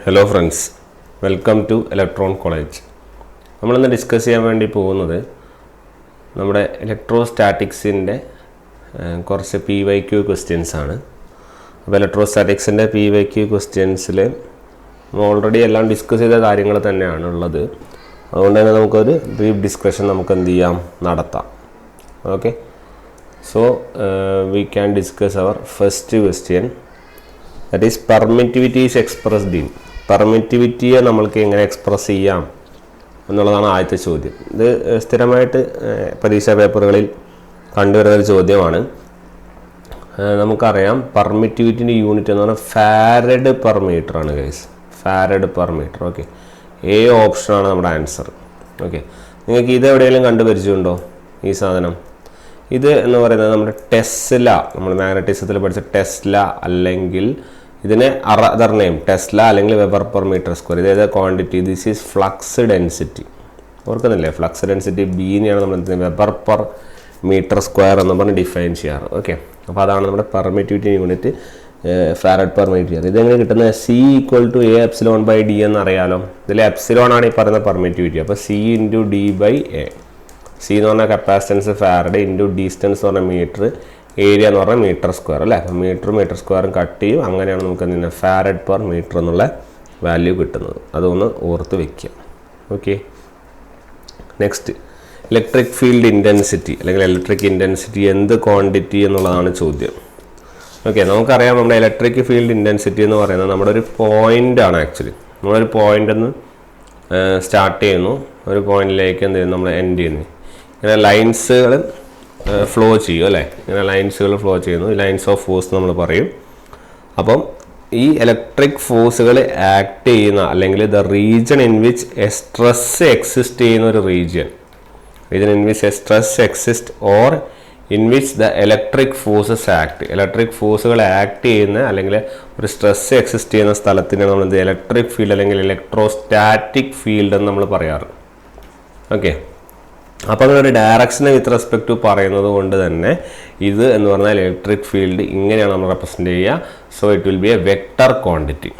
Hello friends, welcome to electron college. നമ്മളിന്ന് discuss ചെയ്യാൻ വേണ്ടി പോകുന്നത് നമ്മുടെ ഇലക്ട്രോസ്റ്റാറ്റിക്സിൻ്റെ കുറച്ച് PYQ ക്വസ്റ്റ്യൻസ് ആണ്. അപ്പോൾ ഇലക്ട്രോസ്റ്റാറ്റിക്സിൻ്റെ PYQ ക്വസ്റ്റ്യൻസിൽ ഓൾറെഡി എല്ലാം ഡിസ്കസ് ചെയ്ത കാര്യങ്ങൾ തന്നെയാണ് ഉള്ളത്. അതുകൊണ്ട് തന്നെ നമുക്കൊരു ബ്രീഫ് ഡിസ്കഷൻ നമുക്ക് എന്ത് ചെയ്യാം, നടത്താം. Okay, so we can discuss our first question. That is permittivity is expressed in. പെർമിറ്റിവിറ്റിയെ നമ്മൾക്ക് എങ്ങനെ എക്സ്പ്രസ് ചെയ്യാം എന്നുള്ളതാണ് ആദ്യത്തെ ചോദ്യം. ഇത് സ്ഥിരമായിട്ട് പരീക്ഷാ പേപ്പറുകളിൽ കണ്ടുവരുന്നൊരു ചോദ്യമാണ്. നമുക്കറിയാം പെർമിറ്റിവിറ്റിൻ്റെ യൂണിറ്റ് എന്ന് പറഞ്ഞാൽ ഫാരഡ് പെർ മീറ്റർ ആണ് guys. Farad per metre. Okay, A ഓപ്ഷനാണ് നമ്മുടെ ആൻസർ. ഓക്കെ, നിങ്ങൾക്ക് ഇത് എവിടെയെങ്കിലും കണ്ടുപരിചയമുണ്ടോ ഈ സാധനം? ഇത് എന്ന് പറയുന്നത് നമ്മുടെ ടെസ്ല, നമ്മൾ മാഗ്നറ്റിസത്തിൽ പഠിച്ച ടെസ്ല, അല്ലെങ്കിൽ ഇതിന് അതർ നെയിം ടെസ്ല അല്ലെങ്കിൽ വെബർ പെർ മീറ്റർ സ്ക്വയർ. ഇതേത് quantity? This is flux density. ഓർക്കുന്നില്ലേ, ഫ്ലക്സ് ഡെൻസിറ്റി ബീനെയാണ് നമ്മൾ വെബർ പെർ മീറ്റർ സ്ക്വയർ എന്ന് പറഞ്ഞ് ഡിഫൈൻ ചെയ്യാറ്. ഓക്കെ, അപ്പോൾ അതാണ് നമ്മുടെ permittivity unit, farad per metre. ഇതെങ്ങനെ കിട്ടുന്നത്? C = A ε/D എന്നറിയാലോ. ഇതിൽ എപ്സിലോൺ ആണ് ഈ പറയുന്ന പെർമിറ്റിവിറ്റി. അപ്പോൾ C × D/A. C എന്ന് പറഞ്ഞാൽ കപ്പാസിറ്റൻസ് ഫാരഡ്, ഇൻറ്റു ഡിസ്റ്റൻസ് എന്ന് പറഞ്ഞാൽ മീറ്റർ, ഏരിയ എന്ന് പറഞ്ഞാൽ മീറ്റർ സ്ക്വയർ അല്ലേ. അപ്പോൾ മീറ്റർ സ്ക്വയറും കട്ട് ചെയ്യും. അങ്ങനെയാണ് നമുക്ക് എന്തിനാ ഫാരഡ് പെർ മീറ്റർ എന്നുള്ള വാല്യൂ കിട്ടുന്നത്. അതൊന്ന് ഓർത്ത് വയ്ക്കുക. Okay, next electric field intensity അല്ലെങ്കിൽ ഇലക്ട്രിക് ഇൻറ്റൻസിറ്റി എന്ത് ക്വാണ്ടിറ്റി എന്നുള്ളതാണ് ചോദ്യം. ഓക്കെ, നമുക്കറിയാം നമ്മുടെ ഇലക്ട്രിക് ഫീൽഡ് ഇൻറ്റൻസിറ്റി എന്ന് പറയുന്നത് നമ്മുടെ ഒരു പോയിൻ്റാണ്. ആക്ച്വലി നമ്മളൊരു പോയിൻ്റിൽ നിന്ന് സ്റ്റാർട്ട് ചെയ്യുന്നു, ഒരു പോയിന്റിലേക്ക് എന്ത് ചെയ്യുന്നു, നമ്മൾ എൻഡ് ചെയ്യുന്നു. ഇങ്ങനെ ലൈൻസുകൾ ഫ്ലോ ചെയ്യും അല്ലേ. ഇങ്ങനെ ലൈൻസുകൾ ഫ്ലോ ചെയ്യുന്നു. ലൈൻസ് ഓഫ് ഫോഴ്സ് നമ്മൾ പറയും. അപ്പം ഈ ഇലക്ട്രിക് ഫോഴ്സുകൾ ആക്ട് ചെയ്യുന്ന അല്ലെങ്കിൽ the region in which A stress exist ചെയ്യുന്ന ഒരു region in which A stress exist or in which the electric forces act. Electric ഫോഴ്സുകൾ ആക്ട് ചെയ്യുന്ന അല്ലെങ്കിൽ ഒരു സ്ട്രെസ് എക്സിസ്റ്റ് ചെയ്യുന്ന സ്ഥലത്തിനാണ് നമ്മൾ എന്ത് ഇലക്ട്രിക് ഫീൽഡ് അല്ലെങ്കിൽ ഇലക്ട്രോസ്റ്റാറ്റിക് ഫീൽഡ് എന്ന് നമ്മൾ പറയാറ്. ഓക്കെ, അപ്പോൾ അങ്ങനെ ഒരു ഡയറക്ഷനെ വിത്ത് റെസ്പെക്ട് ടു പറയുന്നത് കൊണ്ട് തന്നെ ഇത് എന്ന് പറഞ്ഞാൽ ഇലക്ട്രിക് ഫീൽഡ് ഇങ്ങനെയാണ് നമ്മൾ റെപ്രസെൻ്റ് ചെയ്യുക. So it will B A vector quantity.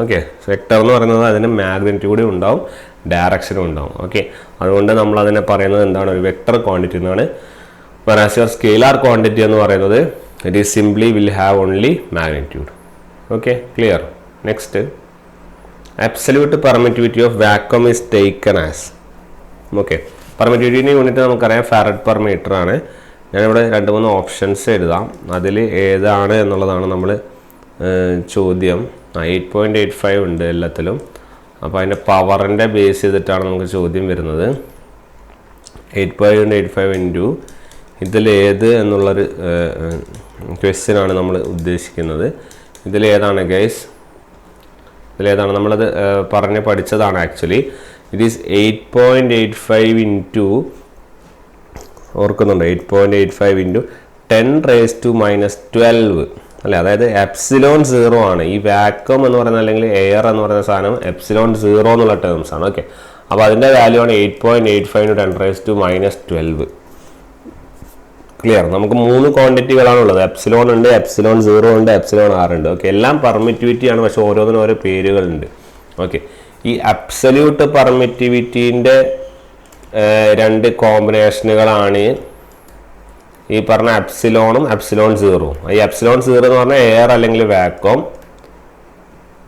Okay, vector എന്ന് പറയുന്നത് അതിന് മാഗ്നിറ്റ്യൂഡും ഉണ്ടാവും, ഡയറക്ഷനും ഉണ്ടാവും. ഓക്കെ, അതുകൊണ്ട് നമ്മൾ അതിനെ പറയുന്നത് എന്താണ്, ഒരു വെക്ടർ ക്വാണ്ടിറ്റി എന്നാണ്. whereas your scalar quantity എന്ന് പറയുന്നത് it is simply will have only magnitude. Okay, clear? Next, absolute permittivity of vacuum is taken as. Okay, permittivity unit നമുക്കറിയാം ഫാരഡ് പെർ മീറ്റർ ആണ്. ഞാനിവിടെ 2-3 ഓപ്ഷൻസ് എഴുതാം. അതിൽ ഏതാണ് എന്നുള്ളതാണ് നമ്മൾ ചോദ്യം. 8.85 ഉണ്ട് എല്ലാത്തിലും. അപ്പോൾ അതിൻ്റെ പവറിൻ്റെ ബേസ് ചെയ്തിട്ടാണ് നമുക്ക് ചോദ്യം വരുന്നത്. 8.85 ഇൻറ്റു ഇതിലേത് എന്നുള്ളൊരു ക്വസ്റ്റ്യനാണ് നമ്മൾ ഉദ്ദേശിക്കുന്നത്. ഇതിലേതാണ് ഗൈസ്? ഇതിലേതാണ്? നമ്മളത് പഠിച്ചതാണ് ആക്ച്വലി. ഇറ്റ് ഈസ് 8.85 ഇൻറ്റു, ഓർക്കുന്നുണ്ട്, 8.85 ഇൻറ്റു 10⁻⁻12 അല്ലേ. അതായത് എപ്സിലോൺ 0 ആണ്. ഈ വാക്വം എന്ന് പറയുന്നത് അല്ലെങ്കിൽ എയർ എന്ന് പറയുന്ന സാധനം എപ്സിലോൺ 0 എന്നുള്ള ടേംസ് ആണ്. ഓക്കെ, അപ്പോൾ അതിൻ്റെ വാല്യൂ ആണ് 8.85 × 10⁻12. ക്ലിയർ? നമുക്ക് 3 ക്വാണ്ടിറ്റികളാണ് ഉള്ളത്. എപ്സിലോൺ ഉണ്ട്, എപ്സിലോൺ 0 ഉണ്ട്, എപ്സിലോൺ R ഉണ്ട്. ഓക്കെ, എല്ലാം പെർമിറ്റിവിറ്റിയാണ്, പക്ഷെ ഓരോന്നിനും ഓരോ പേരുകളുണ്ട്. ഓക്കെ, ഈ അബ്സല്യൂട്ട് പെർമിറ്റിവിറ്റീൻ്റെ 2 കോമ്പിനേഷനുകളാണ് ഈ പറഞ്ഞ എപ്സിലോണും എപ്സിലോൺ 0. ഈ എപ്സിലോൺ 0 എന്ന് പറഞ്ഞാൽ എയർ അല്ലെങ്കിൽ വാക്വം.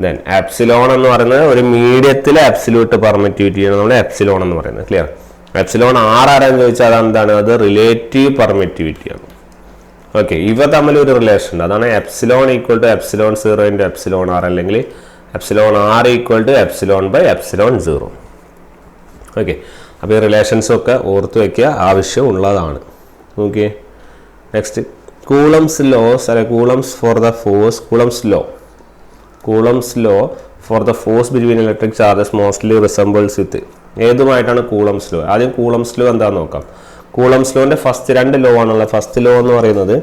ദെൻ എപ്സിലോൺ എന്ന് പറയുന്നത് ഒരു മീഡിയത്തിലെ അബ്സല്യൂട്ട് പെർമിറ്റിവിറ്റിയാണ് നമ്മൾ എപ്സിലോൺ എന്ന് പറയുന്നത്. ക്ലിയർ? എപ്സിലോൺ R ആരാന്ന് ചോദിച്ചാൽ അതെന്താണ്? അത് റിലേറ്റീവ് പെർമിറ്റിവിറ്റിയാണ്. ഓക്കെ, ഇവ തമ്മിൽ ഒരു റിലേഷൻ ഉണ്ട്. അതാണ് എപ്സിലോൺ = എപ്സിലോൺ 0 × എപ്സിലോൺ R, അല്ലെങ്കിൽ എപ്സിലോൺ R = ε/ε0. ഓക്കെ, അപ്പോൾ ഈ റിലേഷൻസൊക്കെ ഓർത്ത് വയ്ക്കുക, ആവശ്യമുള്ളതാണ്. ഓക്കെ, നെക്സ്റ്റ് കൂളംസ് ലോസ് അല്ലെ Coulomb's for the force. Coulomb's law for the force between electric charges mostly resembles with. ഏതുമായിട്ടാണ് കൂളംസ് ലോ? ആദ്യം കൂളംസ് ലോ എന്താണെന്ന് നോക്കാം. കൂളംസ് ലോൻ്റെ ഫസ്റ്റ് 2 ലോ ആണുള്ളത്. ഫസ്റ്റ് ലോ എന്ന് പറയുന്നത്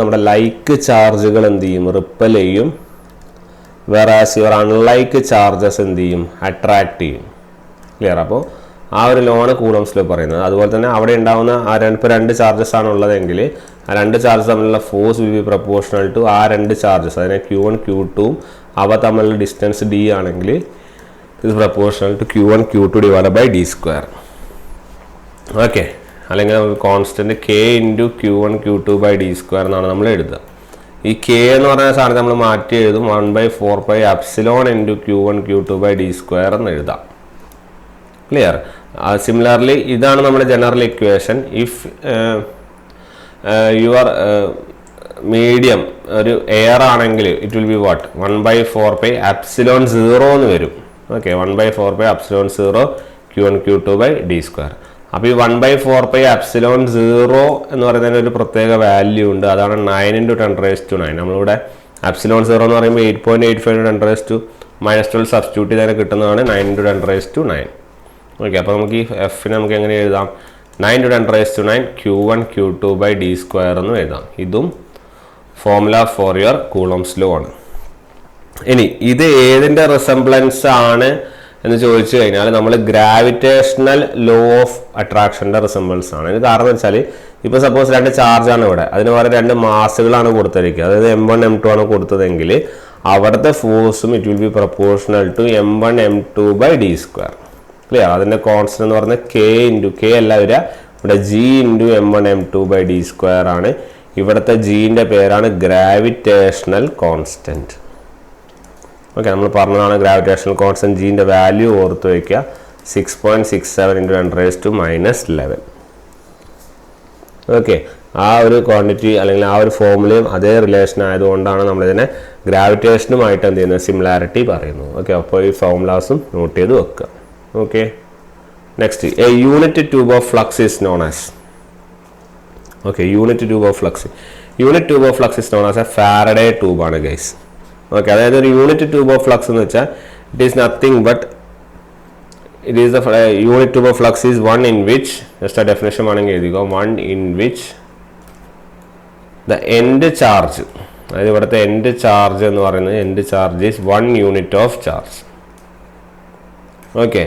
നമ്മുടെ ലൈക്ക് ചാർജുകൾ എന്ത് ചെയ്യും, റിപ്പൽ ചെയ്യും. വേറാസ് യുവർ അൺലൈക്ക് ചാർജസ് എന്ത് ചെയ്യും, അട്രാക്ട് ചെയ്യും. ക്ലിയർ? അപ്പോൾ ആ ഒരു ലോണ് കൂളംസ് ലോ പറയുന്നത്. അതുപോലെ തന്നെ അവിടെ ഉണ്ടാകുന്ന ഇപ്പോൾ 2 ചാർജസ് ആണ് ഉള്ളതെങ്കിൽ ആ 2 ചാർജസ് തമ്മിലുള്ള force will be proportional to ആ 2 ചാർജസ്. അതിനെ Q1 Q2 അവ തമ്മിലുള്ള ഡിസ്റ്റൻസ് d ആണെങ്കിൽ is proportional to Q1 Q2 divided by d square. Okay, അല്ലെങ്കിൽ നമുക്ക് constant k into Q1 Q2 by d square എന്നാണ് നമ്മൾ എഴുതുക. ഈ k എന്ന് പറയുന്ന സാധനം നമ്മൾ മാറ്റി എഴുതും 1/4 epsilon into Q1 Q2 by d square എന്ന് എഴുതാം. ക്ലിയർ? സിമിലർലി ഇതാണ് നമ്മുടെ general equation. If your medium ഒരു എയർ ആണെങ്കിൽ it will be what 1/4 epsilon 0 എന്ന് വരും. Okay, 1/4 epsilon 0 Q1 Q2 by d square. അപ്പോൾ ഈ 1/4 എപ്സിലോൺ 0 എന്ന് പറയുന്നതിന് ഒരു പ്രത്യേക വാല്യൂ ഉണ്ട്. അതാണ് 9 × 10⁻⁹. നമ്മളിവിടെ എപ്സിലോൺ 0 എന്ന് പറയുമ്പോൾ 8.85 × 10⁻12 സബ്സ്റ്റിറ്റ്യൂട്ട് ചെയ്താൽ കിട്ടുന്നതാണ് 9 × 10⁻9. ഓക്കെ, അപ്പോൾ നമുക്ക് ഈ എഫിനെ നമുക്ക് എങ്ങനെ എഴുതാം? 9 × 10⁻9 Q1 Q2 by d square എന്ന് എഴുതാം. ഇതും formula for your Coulomb's law ആണ്. ഇനി ഇത് ഏതിൻ്റെ റിസംബ്ലൻസ് ആണ് എന്ന് ചോദിച്ചു കഴിഞ്ഞാൽ നമ്മൾ ഗ്രാവിറ്റേഷണൽ ലോ ഓഫ് അട്രാക്ഷൻ്റെ റിസംബിൾസ് ആണ്. ഇത് കാരണം എന്ന് വെച്ചാൽ ഇപ്പോൾ സപ്പോസ് 2 ചാർജാണ് ഇവിടെ, അതിന് പകരം 2 മാസുകളാണ് കൊടുത്തിരിക്കുക. അതായത് M1 M2 ആണ് കൊടുത്തതെങ്കിൽ അവിടുത്തെ ഫോഴ്സും it will be proportional to M1 M2 by d square. Clear? അതിൻ്റെ കോൺസ്റ്റന്റ് എന്ന് പറഞ്ഞാൽ k ഇൻറ്റു k അല്ല വരിക, ഇവിടെ g into M1 M2 by d square ആണ്. ഇവിടുത്തെ ജീൻ്റെ പേരാണ് ഗ്രാവിറ്റേഷണൽ കോൺസ്റ്റന്റ്. ഓക്കെ, നമ്മൾ പറഞ്ഞതാണ് ഗ്രാവിറ്റേഷണൽ കോൺസ്റ്റന്റ് ജീൻ്റെ വാല്യൂ ഓർത്ത് വയ്ക്കുക 6.67 × 10⁻11. ഓക്കെ, ആ ഒരു ക്വാണ്ടിറ്റി അല്ലെങ്കിൽ ആ ഒരു ഫോർമുലയും അതേ റിലേഷൻ ആയതുകൊണ്ടാണ് നമ്മളിതിനെ ഗ്രാവിറ്റേഷനുമായിട്ട് എന്ത് ചെയ്യുന്നത്, സിമിലാരിറ്റി പറയുന്നത്. ഓക്കെ, അപ്പോൾ ഈ ഫോർമുലാസും നോട്ട് ചെയ്ത് വെക്കുക. Okay, next a unit tube of flux is known as. Okay, unit tube of flux is known as a Faraday ട്യൂബാണ് ഗൈസ്. ഓക്കെ, അതായത് ഒരു യൂണിറ്റ് ട്യൂബ് ഓഫ് ഫ്ലക്സ് എന്ന് വെച്ചാൽ it is nothing but it is the unit tube of flux is one in which, just ആ definition വേണമെങ്കിൽ എഴുതിക്കോ, one in which the end charge, അതായത് ഇവിടുത്തെ എൻഡ് ചാർജ് എന്ന് പറയുന്നത് end charge is 1 unit of charge. Okay,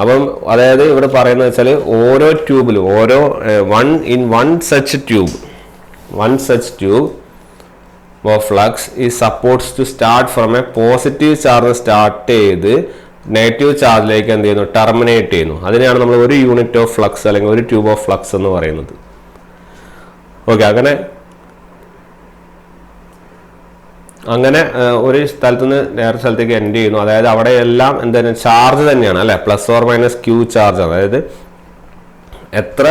അപ്പം അതായത് ഇവിടെ പറയുന്നത് വെച്ചാൽ ഓരോ ട്യൂബിലും one such tube of flux is supports to start from a positive charge start ചെയ്ത് നെഗറ്റീവ് ചാർജിലേക്ക് എന്ത് ചെയ്യുന്നു, ടെർമിനേറ്റ് ചെയ്യുന്നു. അതിനെയാണ് നമ്മൾ ഒരു യൂണിറ്റ് ഓഫ് ഫ്ലക്സ് അല്ലെങ്കിൽ ഒരു ട്യൂബ് ഓഫ് ഫ്ലക്സ് എന്ന് പറയുന്നത്. ഓക്കെ, അങ്ങനെ ഒരു സ്ഥലത്തു നിന്ന് വേറെ സ്ഥലത്തേക്ക് എൻഡ് ചെയ്യുന്നു. അതായത് അവിടെ എല്ലാം എന്താണ്, ചാർജ് തന്നെയാണ് അല്ലെ, +or-Q ചാർജ്. അതായത് എത്ര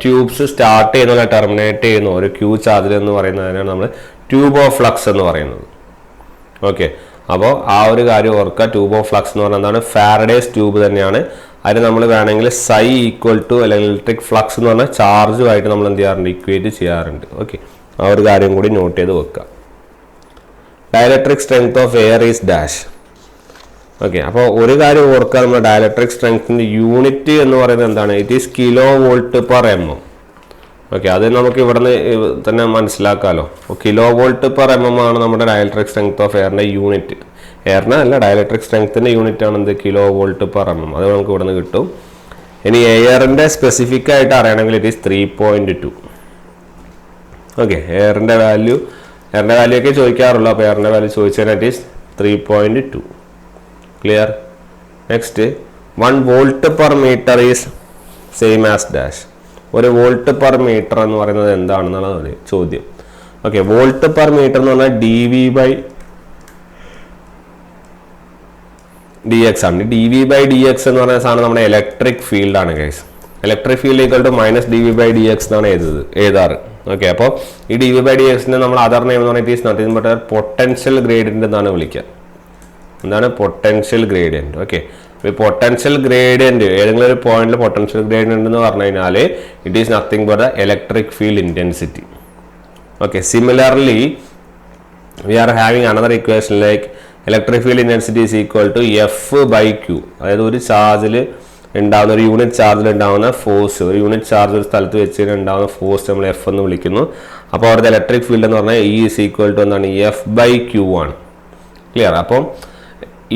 ട്യൂബ്സ് സ്റ്റാർട്ട് ചെയ്യുന്നു ടെർമിനേറ്റ് ചെയ്യുന്നു ഒരു Q ചാർജിൽ എന്ന് പറയുന്നതിനാണ് നമ്മൾ ട്യൂബ് ഓഫ് ഫ്ലക്സ് എന്ന് പറയുന്നത്. ഓക്കെ, അപ്പോൾ ആ ഒരു കാര്യം ഓർക്കുക. ട്യൂബ് ഓഫ് ഫ്ലക്സ് എന്ന് പറഞ്ഞാൽ എന്താണ്, ഫാരഡേസ് ട്യൂബ് തന്നെയാണ്. അതിന് നമ്മൾ വേണമെങ്കിൽ Ψ = അല്ലെങ്കിൽ ഇലക്ട്രിക് ഫ്ലക്സ് എന്ന് പറഞ്ഞാൽ ചാർജുമായിട്ട് നമ്മൾ എന്ത് ചെയ്യാറുണ്ട്, ഇക്വേറ്റ് ചെയ്യാറുണ്ട്. ഓക്കെ, ആ ഒരു കാര്യം കൂടി നോട്ട് ചെയ്ത് വെക്കുക. Dielectric strength of air is dash. Okay, അപ്പോൾ ഒരു കാര്യം ഓർക്കുക, നമ്മുടെ ഡയലക്ട്രിക് സ്ട്രെങ്ത്തിൻ്റെ യൂണിറ്റ് എന്ന് പറയുന്നത് എന്താണ്, ഇറ്റ് ഈസ് kV/mm. ഓക്കെ, അത് നമുക്ക് ഇവിടുന്ന് തന്നെ മനസ്സിലാക്കാമല്ലോ. kV/mm ആണ് നമ്മുടെ ഡയലക്ട്രിക് സ്ട്രെങ്ത് ഓഫ് എയറിൻ്റെ യൂണിറ്റ്. എയറിന് അല്ല, ഡയലക്ട്രിക് സ്ട്രെങ്ത്തിൻ്റെ യൂണിറ്റ് ആണ് എന്ത്, kV/mm. അത് നമുക്ക് ഇവിടുന്ന് കിട്ടും. ഇനി എയറിൻ്റെ സ്പെസിഫിക് ആയിട്ട് അറിയണമെങ്കിൽ ഇറ്റ് ഈസ് 3.2. ഓക്കെ, എയറിൻ്റെ വാല്യൂ ഒക്കെ ചോദിക്കാറുള്ളൂ. അപ്പോൾ എയറിൻ്റെ വാല്യൂ ചോദിച്ചാൽ it is 3.2. Clear? Next 1 volt/meter is same as dash. ഒരു വോൾട്ട്/മീറ്റർ എന്ന് പറയുന്നത് എന്താണെന്നുള്ളത് ചോദ്യം. ഓക്കെ, വോൾട്ട്/മീറ്റർ എന്ന് പറഞ്ഞാൽ dV/dx ആണ്. dV/dx എന്ന് പറയുന്ന സാധനം നമ്മുടെ ഇലക്ട്രിക് ഫീൽഡാണ് ഗൈസ്. ഇലക്ട്രിക് ഫീൽഡ് = -dV/dx എന്നാണ് എഴുതാറ്. ഓക്കെ, അപ്പോൾ ഈ dV/dxനെ നമ്മൾ അതർ നെയിം എന്ന് പറഞ്ഞാൽ it is nothing but potential gradient എന്നാണ് വിളിക്കുക. എന്താണ് പൊട്ടൻഷ്യൽ ഗ്രേഡിയൻറ്റ്? ഓക്കെ, ഈ പൊട്ടൻഷ്യൽ ഗ്രേഡിയൻറ്റ് ഏതെങ്കിലും ഒരു പോയിന്റിൽ പൊട്ടൻഷ്യൽ ഗ്രേഡിയൻറ്റ് എന്ന് പറഞ്ഞു കഴിഞ്ഞാൽ it is nothing but electric field intensity. Okay, similarly we are having another equation like electric field intensity is equal to F/Q. അതായത് ഒരു ചാർജിൽ ഉണ്ടാകുന്ന ഒരു യൂണിറ്റ് ചാർജിൽ ഉണ്ടാകുന്ന ഫോഴ്സ്, ഒരു യൂണിറ്റ് ചാർജ് ഒരു സ്ഥലത്ത് വെച്ച് ഉണ്ടാകുന്ന ഫോഴ്സ് നമ്മൾ F എന്ന് വിളിക്കുന്നു. അപ്പോൾ അവിടുത്തെ ഇലക്ട്രിക് ഫീൽഡ് എന്ന് പറഞ്ഞാൽ E ഈസ് ഈക്വൽ ടു എന്താണ്, F/Q ആണ്. ക്ലിയർ? അപ്പം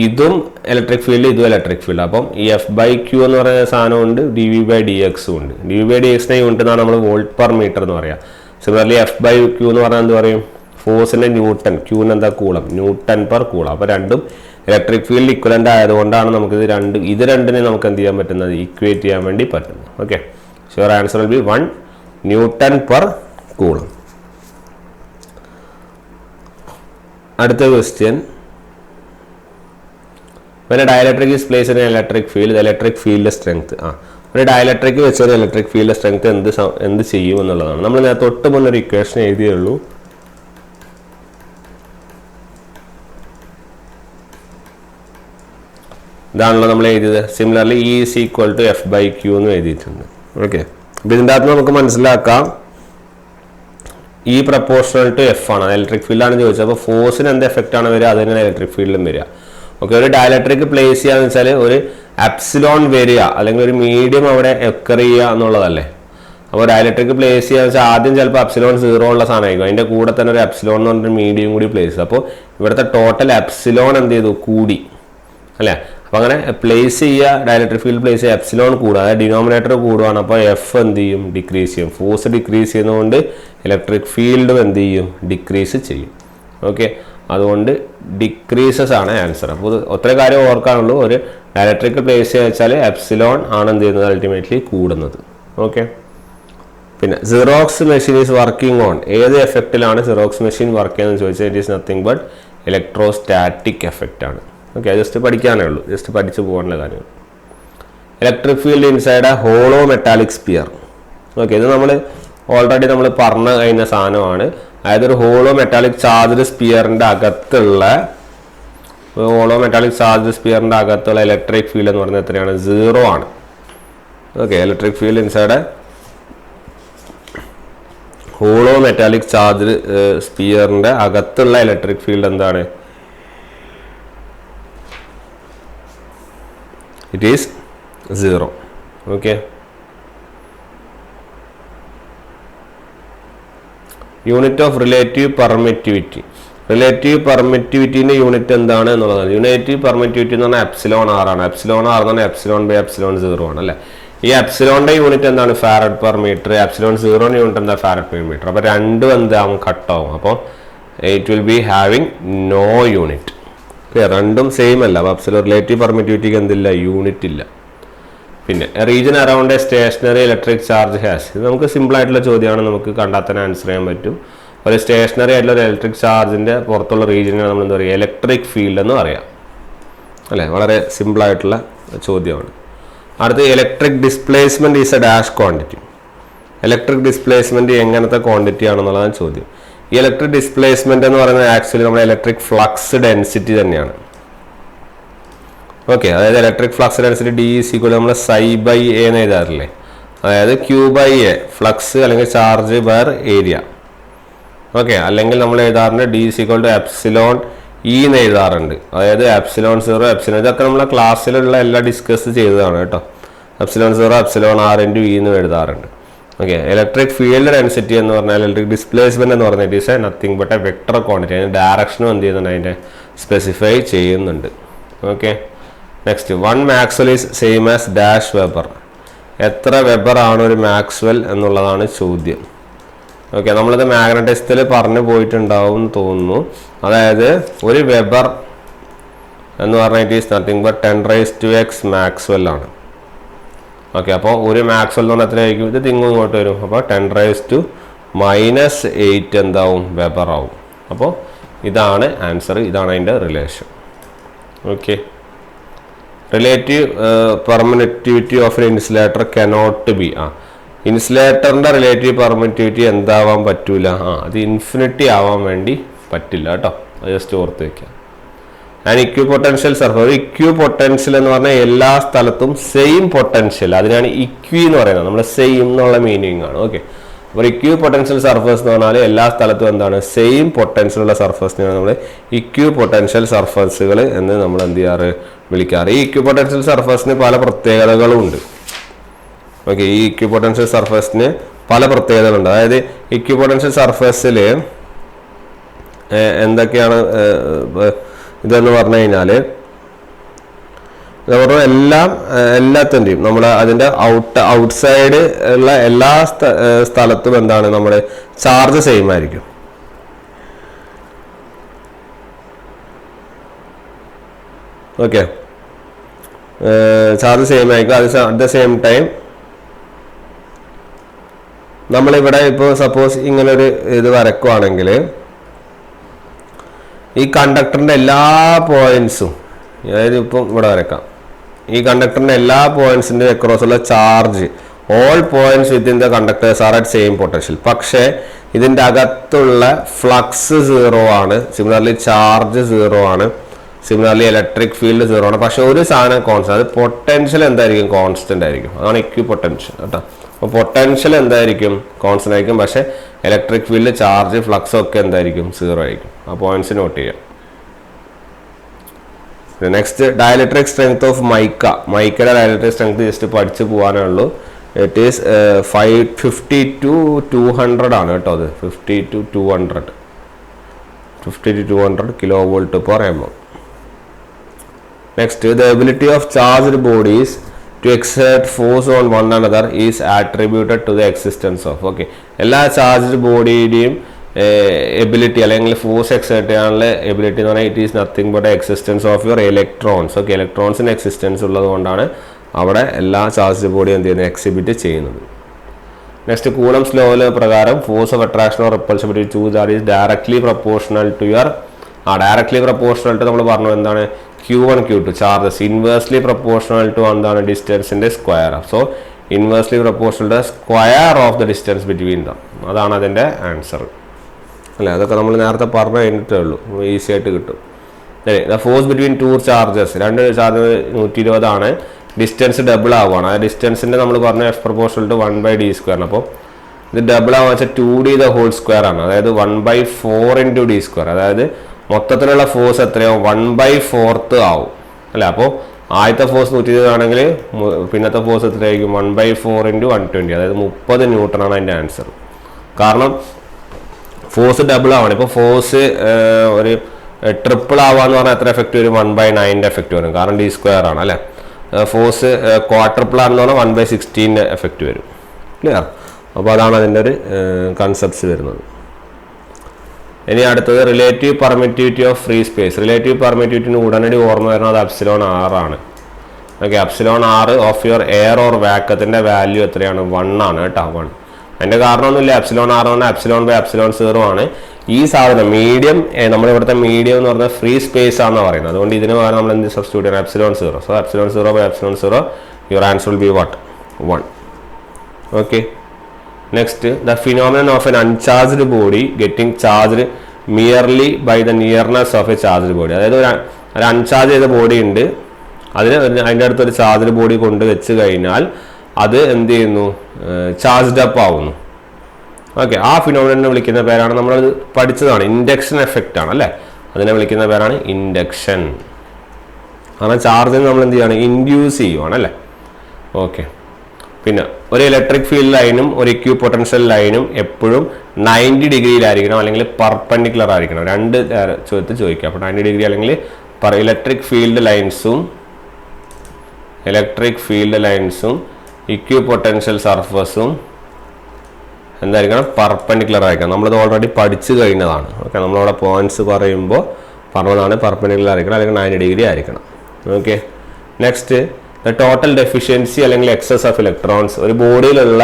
ഇതും ഇലക്ട്രിക് ഫീൽഡ്, ഇതും ഇലക്ട്രിക് ഫീൽഡ്. അപ്പം ഈ F/Q എന്ന് പറയുന്ന സാധനമുണ്ട്, dV/dx ഉണ്ട്. dV/dxനെ യൂണിറ്റ് എന്നാണ് നമ്മൾ വോൾട്ട്/മീറ്റർ എന്ന് പറയാം. സിമിലർലി F/Q എന്ന് പറഞ്ഞാൽ എന്ത് പറയും, ഫോഴ്സിൻ്റെ ന്യൂട്ടൺ, ക്യൂന് എന്താ കൂളം, ന്യൂട്ടൺ പെർ കൂളം. അപ്പോൾ രണ്ടും ഇലക്ട്രിക് ഫീൽഡ് ഇക്വലൻ്റ് ആയതുകൊണ്ടാണ് നമുക്ക് ഇത് രണ്ടിനെ നമുക്ക് എന്ത് ചെയ്യാൻ പറ്റുന്നത്, ഇക്വേറ്റ് ചെയ്യാൻ വേണ്ടി പറ്റുന്നത്. Okay, so your answer will B 1 newton per coulomb. അടുത്ത question, when a dielectric is placed in an electric field, the electric field strength. ഒരു ഡയലക്ട്രിക് വെച്ചൊരു ഇലക്ട്രിക് ഫീൽഡ് സ്ട്രെങ്ത് എന്ത് ചെയ്യും എന്നുള്ളതാണ്. നമ്മൾ തൊട്ട് മുന്നേ ഒരു ഇക്വേഷൻ എഴുതിയുള്ളൂ. ഇതാണല്ലോ നമ്മൾ എഴുതിയത്. Similarly E is equal to F/Q എന്ന് എഴുതിയിട്ടുണ്ട്. ഓക്കെ, അപ്പോൾ ഇതിൻ്റെ അകത്ത് നമുക്ക് മനസ്സിലാക്കാം E പ്രപ്പോർഷണൽ ടു F ആണ്. ഇലക്ട്രിക് ഫീൽഡാണ് ചോദിച്ചത്. അപ്പോൾ ഫോഴ്സിന് എന്ത് എഫക്റ്റ് ആണ് വരിക, അതിനാണ് ഇലക്ട്രിക് ഫീൽഡിലും വരിക. ഓക്കെ, ഒരു ഡയലക്ട്രിക് പ്ലേസ് ചെയ്യാന്ന് വെച്ചാൽ ഒരു എപ്സിലോൺ വരിക അല്ലെങ്കിൽ ഒരു മീഡിയം അവിടെ എക്കർ ചെയ്യുക എന്നുള്ളതല്ലേ. അപ്പോൾ ഡയലക്ട്രിക് പ്ലേസ് ചെയ്യാന്ന് വെച്ചാൽ ആദ്യം ചിലപ്പോൾ എപ്സിലോൺ 0 ഉള്ള സാധനമായിരിക്കും, അതിൻ്റെ കൂടെ തന്നെ ഒരു എപ്സിലോൺ എന്ന് പറഞ്ഞൊരു മീഡിയം കൂടി പ്ലേസ്. അപ്പോൾ ഇവിടുത്തെ ടോട്ടൽ എപ്സിലോൺ എന്ത് ചെയ്തു, കൂടി അല്ലേ. അപ്പോൾ അങ്ങനെ പ്ലേസ് ചെയ്യുക, ഡയലക്ട്രിക് ഫീൽഡ് പ്ലേസ് ചെയ്യുക, എപ്സിലോൺ കൂടുക, അതായത് ഡിനോമിനേറ്റർ കൂടുകയാണ്. അപ്പോൾ എഫ് എന്ത് ചെയ്യും, ഡിക്രീസ് ചെയ്യും. ഫോഴ്സ് ഡിക്രീസ് ചെയ്യുന്നതുകൊണ്ട് ഇലക്ട്രിക് ഫീൽഡും എന്ത് ചെയ്യും, ഡിക്രീസ് ചെയ്യും. ഓക്കെ, അതുകൊണ്ട് ഡിക്രീസസ് ആണ് ആൻസർ. അപ്പോൾ ഒത്തിരി കാര്യം ഓർക്കാനുള്ളൂ. ഒരു ഡയലക്ട്രിക് പ്ലേസ് ചെയ്യുക വെച്ചാൽ എപ്സിലോൺ ആണ് എന്ത് ചെയ്യുന്നത്, അൾട്ടിമേറ്റ്ലി കൂടുന്നത്. ഓക്കെ, പിന്നെ xerox machine is working on, ഏത് എഫക്റ്റിലാണ് സിറോക്സ് മെഷീൻ വർക്ക് ചെയ്യുന്നത് ചോദിച്ചാൽ it is nothing but electrostatic effect ആണ്. ഓക്കെ, ജസ്റ്റ് പഠിക്കാനേ ഉള്ളൂ, ജസ്റ്റ് പഠിച്ചു പോകാനുള്ള കാര്യങ്ങൾ. Electric field inside a hollow metallic sphere. Okay, ഇത് നമ്മൾ ഓൾറെഡി നമ്മൾ പറഞ്ഞു കഴിഞ്ഞ സാധനമാണ്. അതായത് ഒരു ഹോളോ മെറ്റാലിക് ചാർജ്ഡ് സ്പിയറിൻ്റെ അകത്തുള്ള ഇലക്ട്രിക് ഫീൽഡ് എന്ന് പറയുന്നത് എത്രയാണ്, 0 ആണ്. Okay, electric field inside hollow metallic charged സ്പിയറിൻ്റെ അകത്തുള്ള ഇലക്ട്രിക് ഫീൽഡ് എന്താണ്, it is 0. Okay, unit of relative permittivity. Relative പെർമിറ്റിവിറ്റിൻ്റെ യൂണിറ്റ് എന്താണ് എന്നുള്ളതാണ്. റിലേറ്റീവ് പെർമിറ്റിവിറ്റി എന്ന് പറഞ്ഞാൽ എപ്സിലോൺ ആർ ആണ്. എപ്സിലോൺ ആർ എന്ന് പറഞ്ഞാൽ എപ്സിലോൺ ബൈ എപ്സിലോൺ 0 ആണ് അല്ലേ. ഈ എപ്സിലോണിൻ്റെ യൂണിറ്റ് എന്താണ്, ഫാരഡ് പെർ മീറ്റർ. എപ്സിലോൺ 0ൻ്റെ യൂണിറ്റ് എന്താ, ഫാരഡ് പെർ മീറ്റർ. അപ്പോൾ രണ്ടും എന്താവും, കട്ടാവും. അപ്പോൾ it will be having no unit. രണ്ടും സെയിം അല്ല. അപ്പോൾ എപ്സിലോൺ റിലേറ്റീവ് പെർമിറ്റിവിറ്റിക്ക് എന്തില്ല, യൂണിറ്റ് ഇല്ല. പിന്നെ region around a stationary electric charge has. ഇത് നമുക്ക് സിമ്പിൾ ആയിട്ടുള്ള ചോദ്യമാണ്, നമുക്ക് കണ്ടാൽ തന്നെ ആൻസർ ചെയ്യാൻ പറ്റും. ഒരു സ്റ്റേഷനറി ആയിട്ടുള്ള ഒരു ഇലക്ട്രിക് ചാർജിൻ്റെ പുറത്തുള്ള റീജിയനാണ് നമ്മൾ എന്താ പറയുക, ഇലക്ട്രിക് ഫീൽഡ് എന്ന് പറയാം അല്ലേ. വളരെ സിമ്പിളായിട്ടുള്ള ചോദ്യമാണ്. അടുത്ത് electric displacement is a dash quantity. Electric displacement എങ്ങനത്തെ ക്വാണ്ടിറ്റി ആണെന്നുള്ളതാണ് ചോദ്യം. ഈ ഇലക്ട്രിക് ഡിസ്പ്ലേസ്മെൻറ്റ് എന്ന് പറയുന്നത് ആക്ച്വലി നമ്മുടെ ഇലക്ട്രിക് ഫ്ലക്സ് ഡെൻസിറ്റി തന്നെയാണ്. ഓക്കെ, അതായത് electric flux density D is equal നമ്മൾ സൈ ബൈ എ എന്ന് എഴുതാറില്ലേ. അതായത് ക്യൂ ബൈ എ ഫ്ലക്സ് അല്ലെങ്കിൽ ചാർജ് ബൈ ഏരിയ. ഓക്കെ, അല്ലെങ്കിൽ നമ്മൾ എഴുതാറുണ്ട് D is equal to epsilon E എന്ന് എഴുതാറുണ്ട്. അതായത് എപ്സിലോൺ 0 എപ്സിലോൺ, ഇതൊക്കെ നമ്മളെ ക്ലാസ്സിലുള്ള എല്ലാം ഡിസ്കസ് ചെയ്തതാണ് കേട്ടോ. Epsilon 0 epsilon R into E എന്ന് എഴുതാറുണ്ട്. ഓക്കെ, ഇലക്ട്രിക് ഫീൽഡ് ഡെൻസിറ്റി എന്ന് പറഞ്ഞാൽ ഇലക്ട്രിക് ഡിസ്പ്ലേസ്മെൻറ്റ് എന്ന് പറഞ്ഞാൽ it is nothing but A vector quantity. അതിൻ്റെ ഡയറക്ഷനും എന്ത് ചെയ്യുന്നുണ്ട്, അതിൻ്റെ സ്പെസിഫൈ ചെയ്യുന്നുണ്ട്. Okay, next 1 Maxwell is same as dash weber. എത്ര വെബർ ആണ് ഒരു മാക്സ്വെൽ എന്നുള്ളതാണ് ചോദ്യം. ഓക്കെ, നമ്മളിത് മാഗ്നറ്റിക്സിൽ പറഞ്ഞു പോയിട്ടുണ്ടാവും എന്ന് തോന്നുന്നു. അതായത് ഒരു വെബർ എന്ന് പറഞ്ഞാൽ it is nothing but 10⁻⁴ Maxwell ആണ്. ഓക്കെ, അപ്പോൾ ഒരു മാക്സ്വെൽ എന്ന് പറഞ്ഞാൽ എത്രയായിരിക്കും, ഇത് തിങ്ങും ഇങ്ങോട്ട് വരും. അപ്പോൾ 10⁻⁻8 എന്താവും, വെബർ ആവും. അപ്പോൾ ഇതാണ് ആൻസർ, ഇതാണ് അതിൻ്റെ relation. Okay, relative permittivity of an insulator cannot be. ഇൻസുലേറ്ററിൻ്റെ റിലേറ്റീവ് പെർമിറ്റിവിറ്റി എന്താവാൻ പറ്റൂല, അത് ഇൻഫിനിറ്റി ആവാൻ വേണ്ടി പറ്റില്ല കേട്ടോ. അത് ജസ്റ്റ് ഓർത്ത് വയ്ക്കുക. And equipotential surface. Equipotential എന്ന് പറഞ്ഞാൽ എല്ലാ സ്ഥലത്തും സെയിം പൊട്ടൻഷ്യൽ, അതിനാണ് ഇക്വി എന്ന് പറയുന്നത്. നമ്മൾ സെയിം എന്നുള്ള മീനിങ് ആണ്. ഓക്കെ, അപ്പോൾ ഇക്വി പൊട്ടൻഷ്യൽ സർഫസ് എന്ന് പറഞ്ഞാൽ എല്ലാ സ്ഥലത്തും എന്താണ്, സെയിം പൊട്ടൻഷ്യൽ ഉള്ള സർഫസിനെയാണ് നമ്മൾ ഇക്വി പൊട്ടൻഷ്യൽ സർഫസുകൾ എന്ന് നമ്മൾ എന്ത് ചെയ്യാറ്, വിളിക്കാറ്. ഈ ഇക്വി പൊട്ടൻഷ്യൽ സർഫസിന് പല പ്രത്യേകതകളും ഉണ്ട്. ഓക്കെ, ഈ ഇക്വി പൊട്ടൻഷ്യൽ സർഫസിന് പല പ്രത്യേകതകളുണ്ട്. അതായത് ഇക്വി പൊട്ടൻഷ്യൽ സർഫസിൽ എന്തൊക്കെയാണ് ഇതെന്ന് പറഞ്ഞു കഴിഞ്ഞാൽ എല്ലാത്തിൻ്റെയും നമ്മൾ അതിൻ്റെ ഔട്ട്സൈഡ് ഉള്ള എല്ലാ സ്ഥലത്തും എന്താണ്, നമ്മുടെ ചാർജ് സെയിം ആയിരിക്കും. ഓക്കെ, ചാർജ് സെയിം ആയിരിക്കും. അറ്റ് ദ സെയിം ടൈം നമ്മളിവിടെ ഇപ്പോൾ സപ്പോസ് ഇങ്ങനൊരു ഇത് വരക്കുവാണെങ്കിൽ ഈ കണ്ടക്ടറിൻ്റെ എല്ലാ പോയിന്റ്സും, അതായത് ഇപ്പം ഇവിടെ വരക്കാം, ഈ കണ്ടക്ടറിൻ്റെ എല്ലാ പോയിന്റ്സിൻ്റെ അക്രോസ് ഉള്ള charge, all points within the conductors are at same potential. പക്ഷേ ഇതിൻ്റെ അകത്തുള്ള ഫ്ലക്സ് 0 ആണ്, സിമിലർലി ചാർജ് 0 ആണ്, സിമിലർലി ഇലക്ട്രിക് ഫീൽഡ് 0 ആണ്. പക്ഷെ ഒരു സാധനം കോൺസ്റ്റന്റ്, അത് പൊട്ടൻഷ്യൽ എന്തായിരിക്കും? കോൺസ്റ്റന്റ് ആയിരിക്കും. അതാണ് ഇക്വി പൊട്ടൻഷ്യൽ കേട്ടോ. അപ്പോൾ പൊട്ടൻഷ്യൽ എന്തായിരിക്കും? കോൺസ്റ്റന്റ് ആയിരിക്കും. പക്ഷേ ഇലക്ട്രിക് ഫീൽഡ്, ചാർജ്, ഫ്ലക്സ് ഒക്കെ എന്തായിരിക്കും? 0 ആയിരിക്കും. ആ പോയിന്റ്സ് നോട്ട് ചെയ്യാം. Next, dielectric strength of mica. മൈക്കയുടെ ഡയലക്ട്രിക് സ്ട്രെങ്ത് ജസ്റ്റ് പഠിച്ചു പോകാനേ ഉള്ളൂ. ഇറ്റ് ഈസ് 50 to 200 ആണ് കേട്ടോ. അത് 50 to 200 kV/mm. Next, the ability of charged bodies to exert force on one another is attributed to the existence of. Okay, എല്ലാ charged ബോഡിയുടെയും ability അല്ലെങ്കിൽ ഫോഴ്സ് എക്സേർട്ട് ചെയ്യാനുള്ള എബിലിറ്റി എന്ന് പറഞ്ഞാൽ it is nothing but existence of your electrons. Okay, ഇലക്ട്രോൺസിന് existence ഉള്ളത് കൊണ്ടാണ് അവിടെ എല്ലാ ചാർജ്ഡ് ബോഡിയും എന്ത് ചെയ്യുന്നത്? എക്സിബിറ്റ് ചെയ്യുന്നത്. നെക്സ്റ്റ്, കൂളംസ് ലോ പ്രകാരം force of attraction or repulsion between two charge is directly proportional to your directly proportional to നമ്മൾ പറഞ്ഞു എന്താണ്? Q1 Q2 charges inversely proportional to എന്താണ്? ഡിസ്റ്റൻസിന്റെ square. So inversely proportional to square of the distance between them. അതാണ് അതിന്റെ answer അല്ലേ. അതൊക്കെ നമ്മൾ നേരത്തെ പറഞ്ഞു കഴിഞ്ഞിട്ടേ ഉള്ളൂ, ഈസി ആയിട്ട് കിട്ടും. The force between two charges, രണ്ട് ചാർജ് 120 ആണ്, ഡിസ്റ്റൻസ് ഡബിൾ ആവുകയാണ്. ആ ഡിസ്റ്റൻസിന്റെ നമ്മൾ പറഞ്ഞ F പ്രൊപ്പോർഷണൽ ടു 1/d². അപ്പോൾ ഇത് ഡബിൾ ആവുക വെച്ചാൽ 2d ദ ഹോൾ സ്ക്വയർ ആണ്, അതായത് 1/4 × d². അതായത് മൊത്തത്തിലുള്ള ഫോഴ്സ് എത്രയാവും? 1/4 ആവും അല്ലേ. അപ്പോൾ ആദ്യത്തെ ഫോഴ്സ് 120 ആണെങ്കിൽ പിന്നത്തെ ഫോഴ്സ് എത്രയായിരിക്കും? 1/4 × 120, അതായത് 30 ന്യൂട്ടനാണ് അതിൻ്റെ ആൻസർ. കാരണം ഫോഴ്സ് ഡബിൾ ആവണം. ഇപ്പോൾ ഫോഴ്സ് ഒരു ട്രിപ്പിൾ ആവാന്ന് പറഞ്ഞാൽ എത്ര എഫക്റ്റ് വരും? 1/9 എഫക്റ്റ് വരും, കാരണം d² ആണ് അല്ലേ. ഫോഴ്സ് ക്വാഡ്രപ്പിൾ ആണെന്ന് പറഞ്ഞാൽ 1/16 എഫക്റ്റ് വരും. ക്ലിയർ? അപ്പോൾ അതാണ് അതിൻ്റെ ഒരു കൺസെപ്റ്റ്സ് വരുന്നത്. ഇനി അടുത്തത് relative permittivity of free space. Relative പെർമിറ്റിവിറ്റിന് ഉടനടി ഓർമ്മ വരുന്നത് ε/r ആണ്. Okay, ε/r of your air or വാക്കത്തിൻ്റെ വാല്യൂ എത്രയാണ്? 1 ആണ് കേട്ടോ. 1. അതിൻ്റെ കാരണമൊന്നുമില്ല, ε/r ആണ് ε/0 ആണ്. ഈ സാധനം മീഡിയം, നമ്മളിവിടുത്തെ മീഡിയം എന്ന് പറഞ്ഞാൽ ഫ്രീ സ്പേസ് ആണെന്ന് പറയുന്നത്. അതുകൊണ്ട് ഇതിന് പകരം നമ്മൾ എന്ത് സബ്സ്റ്റിറ്റ്യൂട്ട് ചെയ്യണം? ε/0. So ε/0/ε/0 your answer will be what? 1. Okay. Next, the phenomenon of an uncharged body getting charged merely by the nearness of a charged body. അതായത് ഒരു അൺചാർജ് ചെയ്ത ബോഡി ഉണ്ട്, അതിൻ്റെ അടുത്തൊരു ചാർജ്ഡ് ബോഡി കൊണ്ട് വെച്ച് കഴിഞ്ഞാൽ അത് എന്ത് ചെയ്യുന്നു? ചാർജ്ഡ് അപ്പ് ആവുന്നു. ഓക്കെ, ആ ഫിനോമിനനെ വിളിക്കുന്ന പേരാണ്, നമ്മളത് പഠിച്ചതാണ്, ഇൻഡക്ഷൻ എഫക്റ്റ് ആണ് അല്ലേ. അതിനെ വിളിക്കുന്ന പേരാണ് ഇൻഡക്ഷൻ. കാരണം ചാർജിന് നമ്മൾ എന്ത് ചെയ്യാണ്? ഇൻഡ്യൂസ് ചെയ്യുവാണ് അല്ലേ. ഓക്കെ, പിന്നെ ഒരു ഇലക്ട്രിക് ഫീൽഡ് ലൈനും ഒരു ഇക്വി പൊട്ടൻഷ്യൽ ലൈനും എപ്പോഴും 90 ഡിഗ്രിയിലായിരിക്കണം, അല്ലെങ്കിൽ പെർപെൻഡിക്കുലർ ആയിരിക്കണം. രണ്ട് ചോദ്യത്തിൽ ചോദിക്കുക. അപ്പോൾ 90 ഡിഗ്രി അല്ലെങ്കിൽ ഇലക്ട്രിക് ഫീൽഡ് ലൈൻസും ഇക്വി പൊട്ടൻഷ്യൽ സർഫസും എന്തായിരിക്കണം? പെർപെൻഡിക്കുലർ ആയിരിക്കണം. നമ്മളത് ഓൾറെഡി പഠിച്ചു കഴിഞ്ഞതാണ്. ഓക്കെ, നമ്മളവിടെ പോയിന്റ്സ് പറയുമ്പോൾ പറഞ്ഞതാണ് പെർപെൻഡിക്കുലർ ആയിരിക്കണം, അല്ലെങ്കിൽ 90 ഡിഗ്രി ആയിരിക്കണം. Okay. Next, the total deficiency അല്ലെങ്കിൽ എക്സസ് ഓഫ് ഇലക്ട്രോൺസ്. ഒരു ബോഡിയിലുള്ള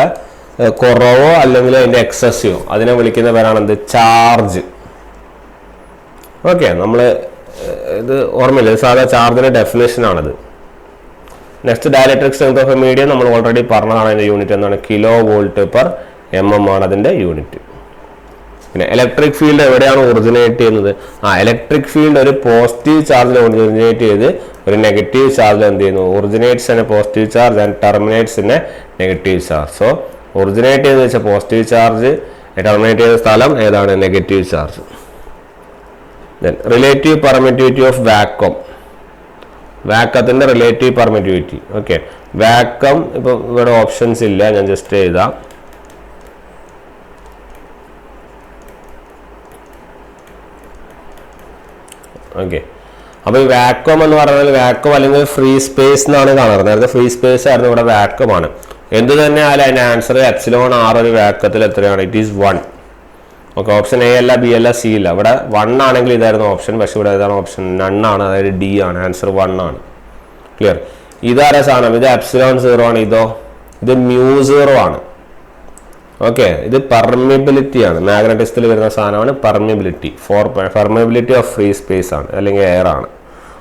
കുറവോ അല്ലെങ്കിൽ അതിൻ്റെ എക്സസോ അതിനെ വിളിക്കുന്ന പേരാണ് എന്ത്? ചാർജ്. ഓക്കെ, നമ്മൾ ഇത് ഓർമ്മയില്ല, സാധാ ചാർജിൻ്റെ ഡെഫിനേഷനാണത്. Next, dielectric strength of a medium നമ്മൾ ഓൾറെഡി പറഞ്ഞതാണ്. അതിൻ്റെ യൂണിറ്റ് എന്താണ്? kV/mm ആണ് അതിൻ്റെ യൂണിറ്റ്. പിന്നെ ഇലക്ട്രിക് ഫീൽഡ് എവിടെയാണ് ഒറിജിനേറ്റ് ചെയ്യുന്നത്? ഇലക്ട്രിക് ഫീൽഡ് ഒരു പോസിറ്റീവ് ചാർജിൽ ഒറിജിനേറ്റ് ചെയ്ത് ഒരു നെഗറ്റീവ് ചാർജിൽ എന്ത് ചെയ്യുന്നു? Originates in a positive charge and terminates in a negative charge. So originate ചെയ്ത് വെച്ചാൽ പോസിറ്റീവ് ചാർജ്, ടെർമിനേറ്റ് ചെയ്ത സ്ഥലം ഏതാണ്? Negative charge. Then relative permittivity of vacuum. വാക്കത്തിൻ്റെ റിലേറ്റീവ് പെർമിറ്റിവിറ്റി. ഓക്കെ, വാക്വം ഇപ്പം ഇവിടെ ഓപ്ഷൻസ് ഇല്ല, ഞാൻ ജസ്റ്റ് എഴുതാം. ഓക്കെ, അപ്പോൾ ഈ വാക്വം എന്ന് പറഞ്ഞാൽ വാക്വം അല്ലെങ്കിൽ ഫ്രീ സ്പേസ് എന്നാണ് കാണുന്നത്. നേരത്തെ ഫ്രീ സ്പേസ് ആയിരുന്നു, ഇവിടെ വാക്വം ആണ്. എന്ത് തന്നെ ആയാലും അതിൻ്റെ ആൻസർ ε/r ഒരു വാക്വത്തിൽ എത്രയാണ്? It is 1. Okay, option A അല്ല, ബി അല്ല, സി ഇല്ല. ഇവിടെ 1 ആണെങ്കിൽ ഇതായിരുന്നു ഓപ്ഷൻ, പക്ഷെ ഇവിടെ ഏതാണ് ഓപ്ഷൻ? നൺ ആണ്, അതായത് ഡി ആണ്. ആൻസർ 1 ആണ്. ക്ലിയർ? ഇതാരാ സാധനം? ഇത് എപ്സിലോൺ 0 ആണ്. ഇതോ? ഇത് മ്യൂ 0 ആണ്. ഓക്കെ, ഇത് പെർമിബിലിറ്റി ആണ്. മാഗ്നറ്റിക്സിൽ വരുന്ന സാധനമാണ് permeability. Permeability of free space ആണ്, അല്ലെങ്കിൽ എയർ ആണ്.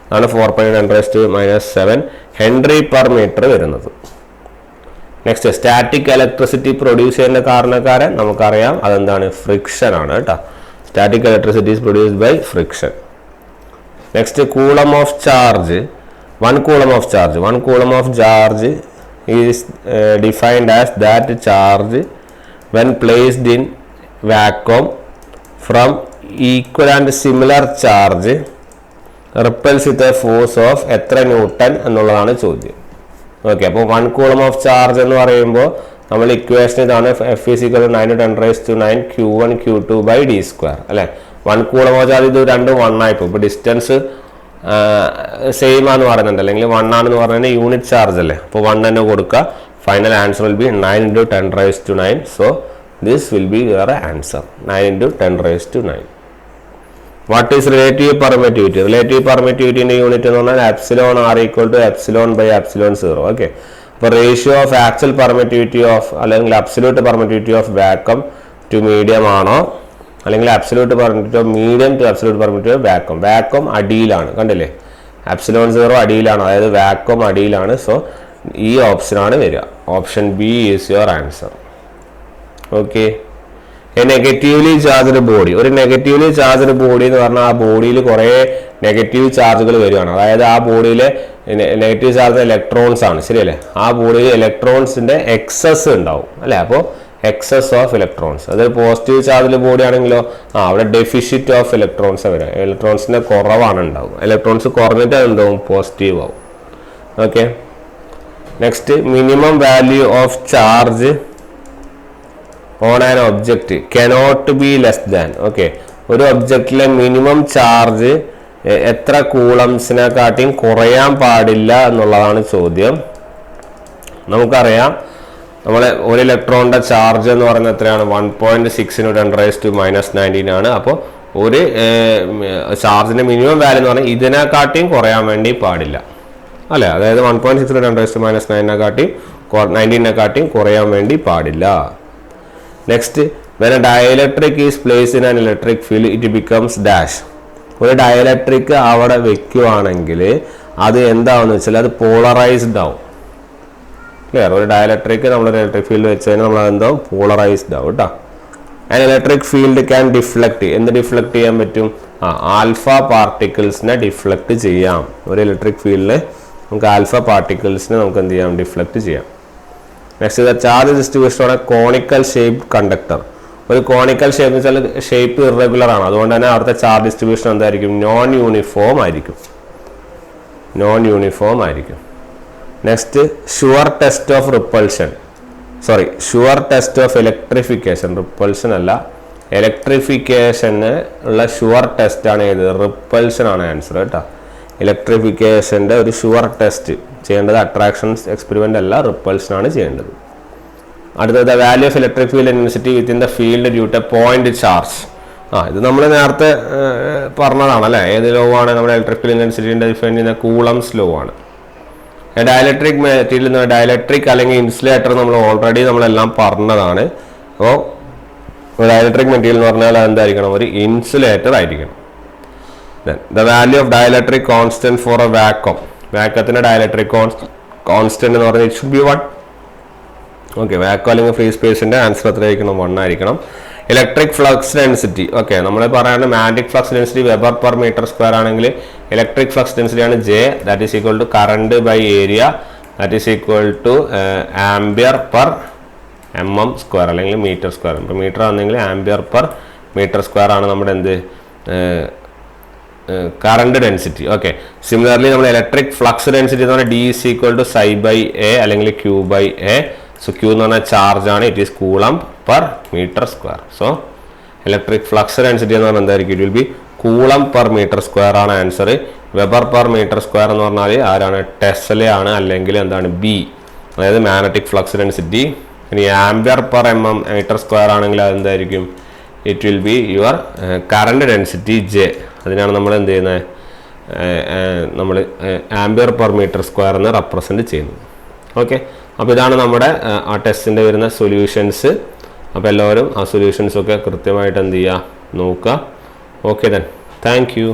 അതാണ് 4.10⁻⁷ ഹെൻറി പെർ മീറ്റർ വരുന്നത്. നെക്സ്റ്റ്, സ്റ്റാറ്റിക് ഇലക്ട്രിസിറ്റി പ്രൊഡ്യൂസ് ചെയ്യുന്ന കാരണക്കാരൻ നമുക്കറിയാം, അതെന്താണ്? ഫ്രിക്ഷൻ ആണ് കേട്ടോ. Static electricity is produced by friction. Next, coulomb of charge. 1 coulomb of charge. 1 coulomb of charge is defined as that charge when placed in vacuum from equal and similar charge repels with a force of എത്ര newton എന്നുള്ളതാണ് ചോദ്യം. Okay, അപ്പോൾ 1 coulomb of charge എന്ന് പറയുമ്പോൾ നമ്മൾ equation ഇതാണ്, F = 9×10⁹ Q1 Q2/d². അല്ലേ? 1 coulomb of charge ഇത് രണ്ടും 1 ആയിപ്പോൾ. ഇപ്പോൾ ഡിസ്റ്റൻസ് സെയിം ആണെന്ന് പറയുന്നുണ്ട്, അല്ലെങ്കിൽ 1 ആണെന്ന് പറഞ്ഞാൽ യൂണിറ്റ് ചാർജ് അല്ലേ, അപ്പോൾ 1 തന്നെ കൊടുക്കുക. Final answer will be 9×10⁹. So this will be your answer, 9×10⁹. What is relative permittivity? Relative permittivity in unit എന്ന് പറഞ്ഞാൽ എപ്സിലോൺ r = എപ്സിലോൺ/എപ്സിലോൺ 0. ഓക്കെ, അപ്പോൾ ratio of actual permittivity of, അല്ലെങ്കിൽ absolute permittivity of vacuum to medium ആണോ, അല്ലെങ്കിൽ absolute permittivity of medium to absolute permittivity of vacuum. Vacuum അടിയിലാണ്, കണ്ടില്ലേ? Epsilon 0 അടിയിലാണ്, അതായത് വാക്വം അടിയിലാണ്. സോ ഈ ഓപ്ഷനാണ് വരിക. Option B is your answer. Okay, A negatively charged body. ഒരു നെഗറ്റീവ്ലി ചാർജ്ഡ് ബോഡി എന്ന് പറഞ്ഞാൽ ആ ബോഡിയിൽ കുറേ നെഗറ്റീവ് ചാർജുകൾ വരികയാണ്. അതായത് ആ ബോഡിയിലെ നെഗറ്റീവ് ചാർജ് ഇലക്ട്രോൺസ് ആണ്, ശരിയല്ലേ? ആ ബോഡിയിൽ ഇലക്ട്രോൺസിന്റെ എക്സസ് ഉണ്ടാവും, അല്ലേ? അപ്പോൾ എക്സസ് ഓഫ് ഇലക്ട്രോൺസ്. അതൊരു പോസിറ്റീവ് ചാർജ്ഡ് ബോഡി ആണെങ്കിലോ അവിടെ ഡെഫിസിറ്റ് ഓഫ് ഇലക്ട്രോൺസ് വരിക. ഇലക്ട്രോൺസിന്റെ കുറവാണ് ഉണ്ടാവും. ഇലക്ട്രോൺസ് കുറഞ്ഞിട്ട് എന്താവും? പോസിറ്റീവ് ആവും. Okay, next, minimum value of charge on an object cannot be less than. Okay, ഒരു ഒബ്ജക്റ്റിലെ മിനിമം ചാർജ് എത്ര കൂളംസിനെക്കാട്ടിയും കുറയാൻ പാടില്ല എന്നുള്ളതാണ് ചോദ്യം. നമുക്കറിയാം, നമ്മളെ ഒരു ഇലക്ട്രോണിന്റെ ചാർജ് എന്ന് പറയുന്നത് എത്രയാണ്? 1.6×10⁻⁻19 ആണ്. അപ്പോൾ ഒരു ചാർജിന്റെ മിനിമം വാല്യൂ എന്ന് പറഞ്ഞാൽ ഇതിനെക്കാട്ടിയും കുറയാൻ വേണ്ടി പാടില്ല, അല്ലേ? അതായത് 1.6×10⁻⁹ കുറയാൻ വേണ്ടി പാടില്ല. Next, when a dielectric is placed in an electric field it becomes dash. ഒരു ഡയലക്ട്രിക് അവിടെ വെക്കുകയാണെങ്കിൽ അത് എന്താണെന്ന് വെച്ചാൽ അത് പോളറൈസ്ഡ് ആവും. ക്ലിയർ? ഒരു ഡയലക്ട്രിക് നമ്മളൊരു ഇലക്ട്രിക് ഫീൽഡ് വെച്ച് കഴിഞ്ഞാൽ നമ്മൾ എന്താവും? പോളറൈസ്ഡ് ആവും കേട്ടോ. And electric field can deflect. എന്ത് ഡിഫ്ലക്ട് ചെയ്യാൻ പറ്റും? ആൽഫ പാർട്ടിക്കിൾസിനെ ഡിഫ്ലക്ട് ചെയ്യാം. ഒരു ഇലക്ട്രിക് ഫീൽഡിൽ നമുക്ക് ആൽഫ പാർട്ടിക്കിൾസിനെ നമുക്ക് എന്ത് ചെയ്യാം? ഡിഫ്ലക്ട് ചെയ്യാം. Next, the charge distribution on A conical shaped conductor. ഒരു കോണിക്കൽ ഷേപ്പ് എന്ന് വെച്ചാൽ ഷേപ്പ് ഇറഗുലർ ആണ്, അതുകൊണ്ട് തന്നെ അവിടുത്തെ ചാർജ് ഡിസ്ട്രിബ്യൂഷൻ എന്തായിരിക്കും? നോൺ യൂണിഫോം ആയിരിക്കും. Next, sure test of repulsion. Sure test of electrification. Repulsion അല്ല, ഇലക്ട്രിഫിക്കേഷന് ഉള്ള ഷുവർ ടെസ്റ്റ് ആണ് ഏത്? റിപ്പൾഷൻ ആണ് ആൻസർ കേട്ടോ. ഇലക്ട്രിഫിക്കേഷൻ്റെ ഒരു ഷുവർ ടെസ്റ്റ് ചെയ്യേണ്ടത് അട്രാക്ഷൻസ് എക്സ്പെരിമെൻ്റ് അല്ല, റിപ്പൾഷൻ ആണ് ചെയ്യേണ്ടത്. അടുത്തത്, value of electric field intensity within the field due two point charge. ഇത് നമ്മൾ നേരത്തെ പറഞ്ഞതാണ്, അല്ലേ? ഏത് ലോ ആണ്? നമ്മുടെ ഇലക്ട്രിക് ഫീൽഡ് ഇന്റൻസിറ്റിൻ്റെ ഡിഫൈൻ ചെയ്യുന്ന കൂളംസ് ലോ ആണ്. ഡയലക്ട്രിക് മെറ്റീരിയൽ, ഡയലക്ട്രിക് അല്ലെങ്കിൽ ഇൻസുലേറ്റർ നമ്മളെല്ലാം പറഞ്ഞതാണ്. അപ്പോൾ ഡയലക്ട്രിക് മെറ്റീരിയൽ എന്ന് പറഞ്ഞാൽ എന്തായിരിക്കണം? ഒരു ഇൻസുലേറ്റർ ആയിരിക്കണം. The value of dielectric constant for a vacuum. വാക്വത്തിന്റെ ഡയലക്ട്രിക് കോൺസ്റ്റന്റ് എന്ന് പറഞ്ഞാൽ it should be 1. Okay, vacuum അല്ലെങ്കിൽ ഫ്രീ സ്പേസിന്റെ ആൻസർ എത്രയായിരിക്കണം? 1 ആയിരിക്കണം. Electric flux density. ഓക്കെ, നമ്മൾ പറയുന്നത് magnetic flux density weber per metre square ആണെങ്കിൽ ഇലക്ട്രിക് ഫ്ലക്സ് ഡെൻസിറ്റി ആണ് J, that is equal to current by area, that is equal to ampere per mm square അല്ലെങ്കിൽ metre square. ഇപ്പോൾ metre ആണെങ്കിൽ ampere per metre square ആണ് നമ്മുടെ എന്ത്? Current density. Okay, similarly നമ്മൾ electric flux density എന്ന് പറഞ്ഞാൽ D is equal to psi by A അല്ലെങ്കിൽ Q by A. So Q എന്ന് പറഞ്ഞാൽ ചാർജ് ആണ്, it is coulomb per metre square. So electric flux density എന്ന് പറഞ്ഞാൽ എന്തായിരിക്കും? It will be coulomb per metre square ആണ് answer. Weber per metre square എന്ന് പറഞ്ഞാൽ ആരാണ്? ടെസ്ല ആണ്, അല്ലെങ്കിൽ എന്താണ്? B, അതായത് മാഗ്നറ്റിക് ഫ്ലക്സ് ഡെൻസിറ്റി. ഇനി ampere per mm metre square ആണെങ്കിൽ അതെന്തായിരിക്കും? It will be your current density J. അതിനാണ് നമ്മൾ എന്ത് ചെയ്യുന്നത്, നമ്മൾ ആംബിയർ പെർ മീറ്റർ സ്ക്വയർ എന്ന് റെപ്രസെൻറ്റ് ചെയ്യുന്നത്. ഓക്കെ, അപ്പോൾ ഇതാണ് നമ്മുടെ ആ ടെസ്റ്റിൻ്റെ വരുന്ന സൊല്യൂഷൻസ്. അപ്പോൾ എല്ലാവരും ആ സൊല്യൂഷൻസൊക്കെ കൃത്യമായിട്ട് എന്ത് ചെയ്യുക, നോക്കുക. Okay then, thank you.